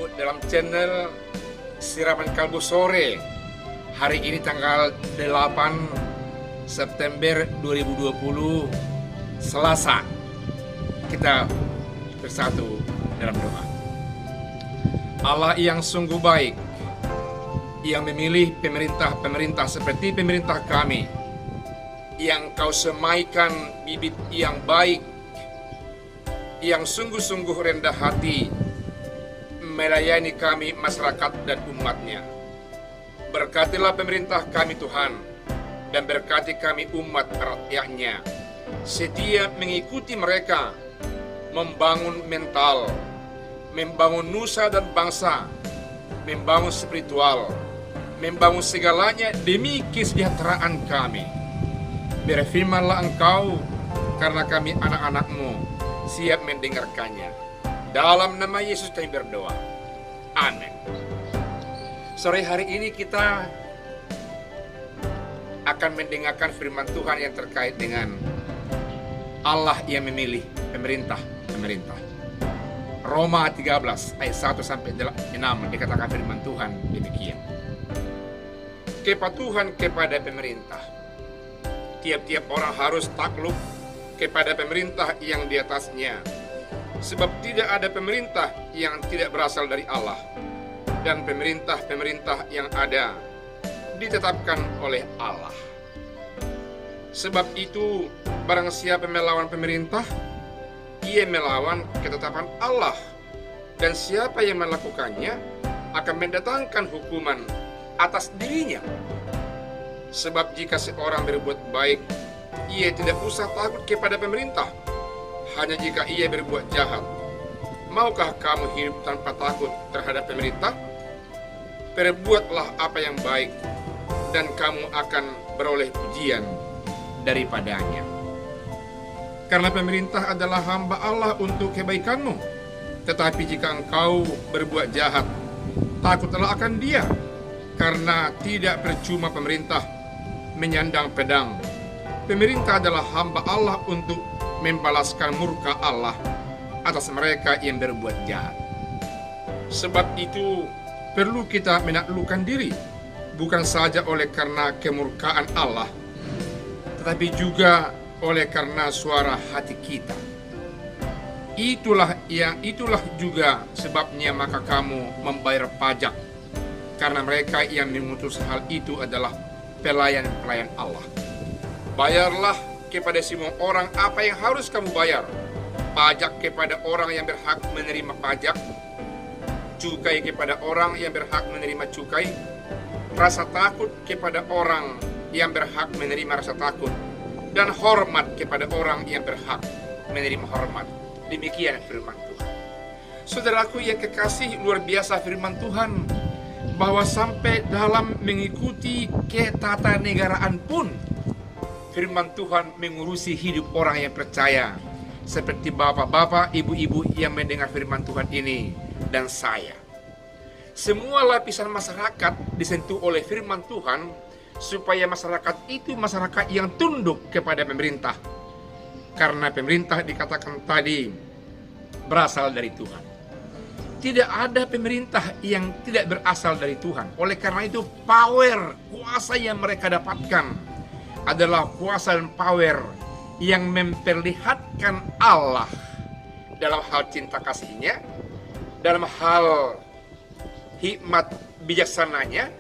ketemu dalam channel Siraman Kalbu Sore. Hari ini tanggal 8 September 2020, Selasa. Kita bersatu dalam doa. Allah yang sungguh baik, yang memilih pemerintah-pemerintah seperti pemerintah kami, yang Kau semaikan bibit yang baik, yang sungguh-sungguh rendah hati melayani kami masyarakat dan umatnya. Berkatilah pemerintah kami Tuhan, dan berkati kami umat rakyatnya, setia mengikuti mereka, membangun mental, membangun nusa dan bangsa, membangun spiritual, membangun segalanya demi kesejahteraan kami. Berfirmanlah Engkau, karena kami anak-anak-Mu siap mendengarkannya. Dalam nama Yesus kami berdoa. Amin. Sore hari ini kita akan mendengarkan firman Tuhan yang terkait dengan Allah yang memilih pemerintah. Roma 13 ayat 1 sampai 6 dikatakan firman Tuhan demikian. Kepatuhan kepada pemerintah. Tiap-tiap orang harus takluk kepada pemerintah yang di atasnya, sebab tidak ada pemerintah yang tidak berasal dari Allah, dan pemerintah-pemerintah yang ada ditetapkan oleh Allah. Sebab itu, barang siapa melawan pemerintah, ia melawan ketetapan Allah, dan siapa yang melakukannya akan mendatangkan hukuman atas dirinya. Sebab jika seorang berbuat baik, ia tidak usah takut kepada pemerintah, hanya jika ia berbuat jahat. Maukah kamu hidup tanpa takut terhadap pemerintah? Perbuatlah apa yang baik, dan kamu akan beroleh pujian daripadanya. Karena pemerintah adalah hamba Allah untuk kebaikanmu. Tetapi jika engkau berbuat jahat, takutlah akan dia, karena tidak percuma pemerintah menyandang pedang. Pemerintah adalah hamba Allah untuk membalaskan murka Allah atas mereka yang berbuat jahat. Sebab itu perlu kita menaklukkan diri, bukan saja oleh karena kemurkaan Allah, tetapi juga oleh karena suara hati kita. Itulah juga sebabnya maka kamu membayar pajak, karena mereka yang mengutus hal itu adalah pelayan-pelayan Allah. Bayarlah kepada semua orang apa yang harus kamu bayar. Pajak kepada orang yang berhak menerima pajak, cukai kepada orang yang berhak menerima cukai, rasa takut kepada orang yang berhak menerima rasa takut, dan hormat kepada orang yang berhak menerima hormat. Demikian firman Tuhan. Saudaraku yang kekasih, luar biasa firman Tuhan, bahwa sampai dalam mengikuti ketatanegaraan pun firman Tuhan mengurusi hidup orang yang percaya, seperti bapak-bapak, ibu-ibu yang mendengar firman Tuhan ini, dan saya. Semua lapisan masyarakat disentuh oleh firman Tuhan, supaya masyarakat itu masyarakat yang tunduk kepada pemerintah. Karena pemerintah dikatakan tadi berasal dari Tuhan. Tidak ada pemerintah yang tidak berasal dari Tuhan. Oleh karena itu, kuasa yang mereka dapatkan adalah kuasa dan power yang memperlihatkan Allah dalam hal cinta kasihnya, dalam hal hikmat bijaksananya,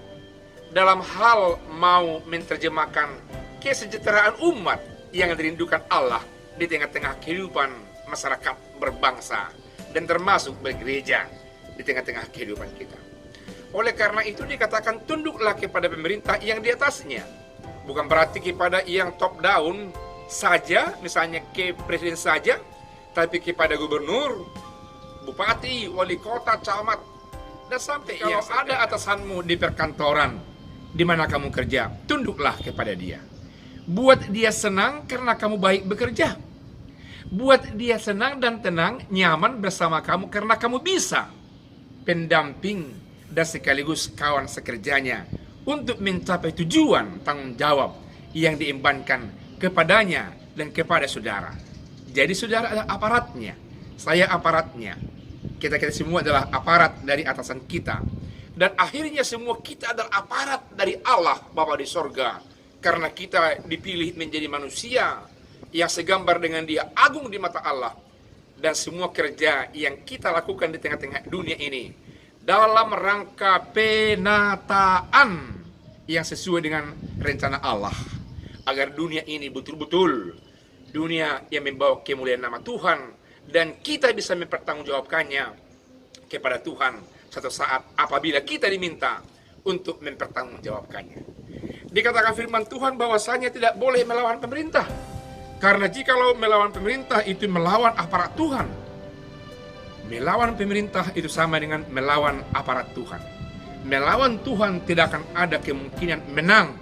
dalam hal mau menerjemahkan kesejahteraan umat yang dirindukan Allah di tengah-tengah kehidupan masyarakat berbangsa, dan termasuk bergereja di tengah-tengah kehidupan kita. Oleh karena itu dikatakan tunduklah kepada pemerintah yang di atasnya. Bukan berarti kepada yang top down saja, misalnya ke presiden saja, tapi kepada gubernur, bupati, wali kota, camat, dan sampai yang ada atasanmu di perkantoran di mana kamu kerja, tunduklah kepada dia. Buat dia senang karena kamu baik bekerja. Buat dia senang dan tenang, nyaman bersama kamu karena kamu bisa pendamping dan sekaligus kawan sekerjanya untuk mencapai tujuan tanggung jawab yang diembankan kepadanya dan kepada saudara. Jadi saudara adalah aparatnya, saya aparatnya. Kita semua adalah aparat dari atasan kita. Dan akhirnya semua kita adalah aparat dari Allah Bapa di sorga. Karena kita dipilih menjadi manusia yang segambar dengan Dia, agung di mata Allah. Dan semua kerja yang kita lakukan di tengah-tengah dunia ini dalam rangka penataan yang sesuai dengan rencana Allah. Agar dunia ini betul-betul dunia yang membawa kemuliaan nama Tuhan. Dan kita bisa mempertanggungjawabkannya kepada Tuhan satu saat apabila kita diminta untuk mempertanggungjawabkannya. Dikatakan firman Tuhan bahwasanya tidak boleh melawan pemerintah. Karena jikalau melawan pemerintah itu melawan aparat Tuhan. Melawan pemerintah itu sama dengan melawan aparat Tuhan. Melawan Tuhan tidak akan ada kemungkinan menang.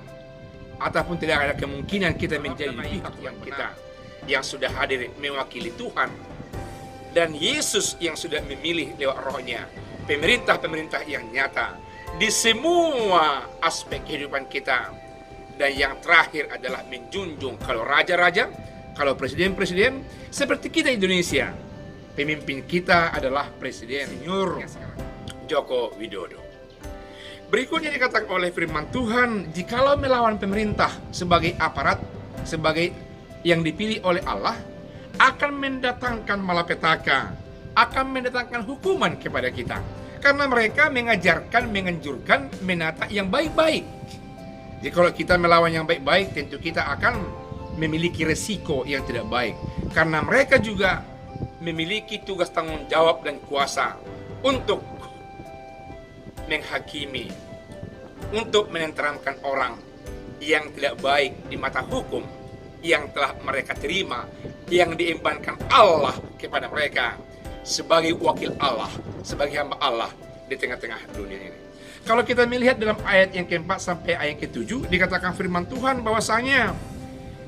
Ataupun tidak ada kemungkinan kita menjadi pihak yang kita yang sudah hadir mewakili Tuhan. Dan Yesus yang sudah memilih lewat rohnya pemerintah-pemerintah yang nyata di semua aspek kehidupan kita. Dan yang terakhir adalah menjunjung kalau raja-raja, kalau presiden-presiden seperti kita Indonesia. Pemimpin kita adalah Presiden Senior Joko Widodo. Berikutnya dikatakan oleh firman Tuhan, jikalau melawan pemerintah sebagai aparat, sebagai yang dipilih oleh Allah, akan mendatangkan malapetaka, akan mendatangkan hukuman kepada kita. Karena mereka mengajarkan, menganjurkan, menata yang baik-baik. Jadi kalau kita melawan yang baik-baik, tentu kita akan memiliki resiko yang tidak baik. Karena mereka juga memiliki tugas tanggung jawab dan kuasa untuk menghakimi, untuk menenteramkan orang yang tidak baik di mata hukum yang telah mereka terima, yang diembankan Allah kepada mereka sebagai wakil Allah, sebagai hamba Allah di tengah-tengah dunia ini. Kalau kita melihat dalam ayat yang keempat sampai ayat ke-7, dikatakan firman Tuhan bahwasanya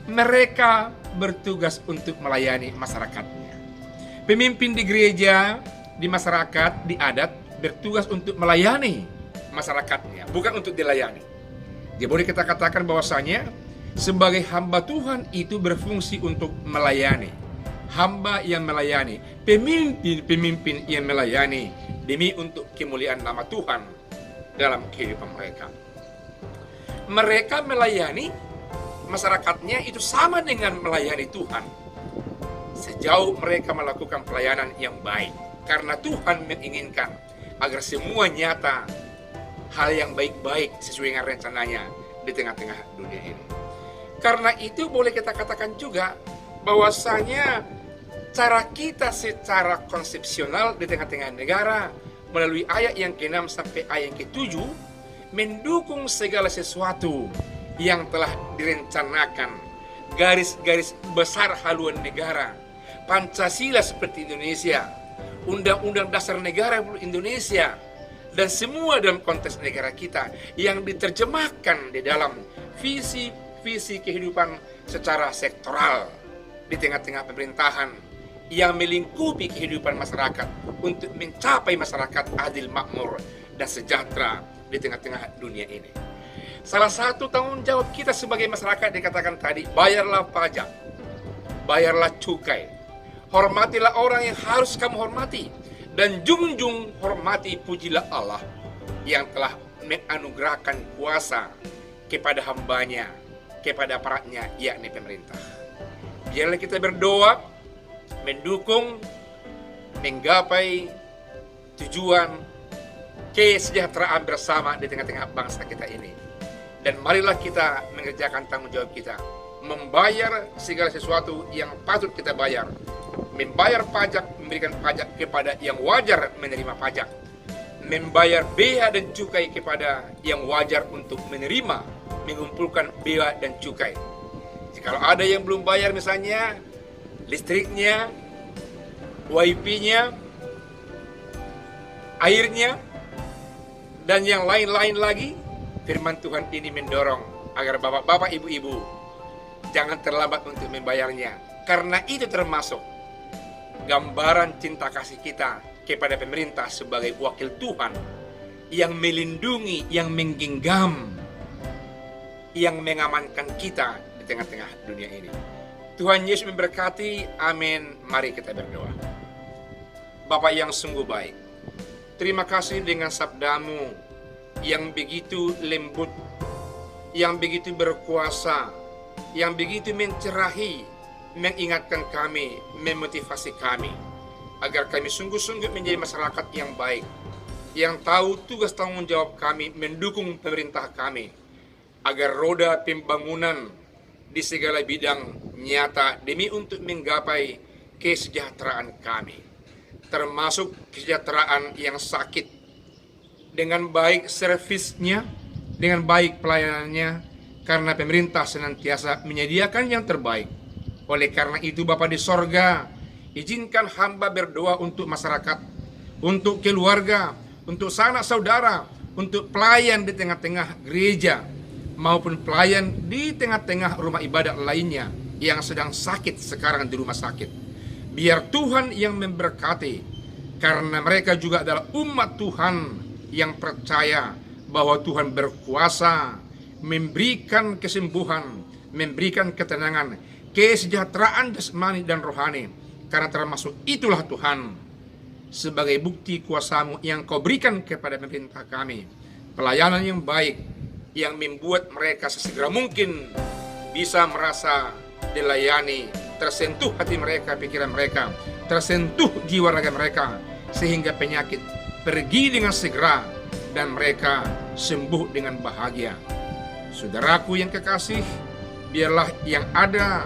mereka bertugas untuk melayani masyarakatnya. Pemimpin di gereja, di masyarakat, di adat, bertugas untuk melayani masyarakatnya, bukan untuk dilayani. Jadi boleh kita katakan bahwasanya sebagai hamba Tuhan itu berfungsi untuk melayani. Hamba yang melayani, pemimpin yang melayani demi untuk kemuliaan nama Tuhan dalam kehidupan mereka. Mereka melayani masyarakatnya itu sama dengan melayani Tuhan. Sejauh mereka melakukan pelayanan yang baik. Karena Tuhan menginginkan agar semua nyata hal yang baik-baik sesuai dengan rencananya di tengah-tengah dunia ini. Karena itu boleh kita katakan juga bahwasanya cara kita secara konsepsional di tengah-tengah negara melalui ayat yang ke-6 sampai ayat yang ke-7 mendukung segala sesuatu yang telah direncanakan, garis-garis besar haluan negara, Pancasila seperti Indonesia, Undang-Undang Dasar Negara Indonesia, dan semua dalam konteks negara kita yang diterjemahkan di dalam visi kehidupan secara sektoral di tengah-tengah pemerintahan yang melingkupi kehidupan masyarakat untuk mencapai masyarakat adil, makmur, dan sejahtera di tengah-tengah dunia ini. Salah satu tanggung jawab kita sebagai masyarakat dikatakan tadi, bayarlah pajak, bayarlah cukai, hormatilah orang yang harus kamu hormati, dan junjung hormati pujilah Allah yang telah menganugerahkan kuasa kepada hambanya, kepada aparatnya, yakni pemerintah. Biarlah kita berdoa, mendukung, menggapai tujuan kesejahteraan bersama di tengah-tengah bangsa kita ini. Dan marilah kita mengerjakan tanggung jawab kita, membayar segala sesuatu yang patut kita bayar, membayar pajak, memberikan pajak kepada yang wajar menerima pajak, membayar bea dan cukai kepada yang wajar untuk menerima, mengumpulkan bea dan cukai. Jika ada yang belum bayar misalnya listriknya, WiFi-nya, airnya, dan yang lain-lain lagi, firman Tuhan ini mendorong agar bapak-bapak, ibu-ibu jangan terlambat untuk membayarnya. Karena itu termasuk gambaran cinta kasih kita kepada pemerintah sebagai wakil Tuhan yang melindungi, yang menggenggam, yang mengamankan kita di tengah-tengah dunia ini. Tuhan Yesus memberkati. Amin. Mari kita berdoa. Bapa yang sungguh baik, terima kasih dengan sabdamu yang begitu lembut, yang begitu berkuasa, yang begitu mencerahi, mengingatkan kami, memotivasi kami, agar kami sungguh-sungguh menjadi masyarakat yang baik, yang tahu tugas tanggung jawab kami mendukung pemerintah kami, agar roda pembangunan di segala bidang nyata demi untuk menggapai kesejahteraan kami, termasuk kesejahteraan yang sakit, dengan baik servisnya, dengan baik pelayanannya, karena pemerintah senantiasa menyediakan yang terbaik. Oleh karena itu Bapa di sorga, izinkan hamba berdoa untuk masyarakat, untuk keluarga, untuk sanak saudara, untuk pelayan di tengah-tengah gereja, maupun pelayan di tengah-tengah rumah ibadah lainnya yang sedang sakit sekarang di rumah sakit. Biar Tuhan yang memberkati, karena mereka juga adalah umat Tuhan yang percaya bahwa Tuhan berkuasa memberikan kesembuhan, memberikan ketenangan, kesejahteraan jasmani dan rohani. Karena termasuk itulah Tuhan, sebagai bukti kuasa-Mu yang Kau berikan kepada pemerintah kami, pelayanan yang baik, yang membuat mereka sesegera mungkin bisa merasa dilayani, tersentuh hati mereka, pikiran mereka, tersentuh jiwa raga mereka, sehingga penyakit pergi dengan segera dan mereka sembuh dengan bahagia. Saudaraku yang kekasih, biarlah yang ada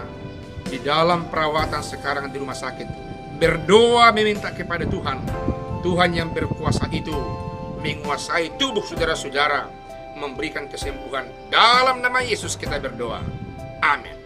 di dalam perawatan sekarang di rumah sakit berdoa meminta kepada Tuhan. Tuhan yang berkuasa itu menguasai tubuh saudara-saudara, memberikan kesembuhan. Dalam nama Yesus kita berdoa. Amin.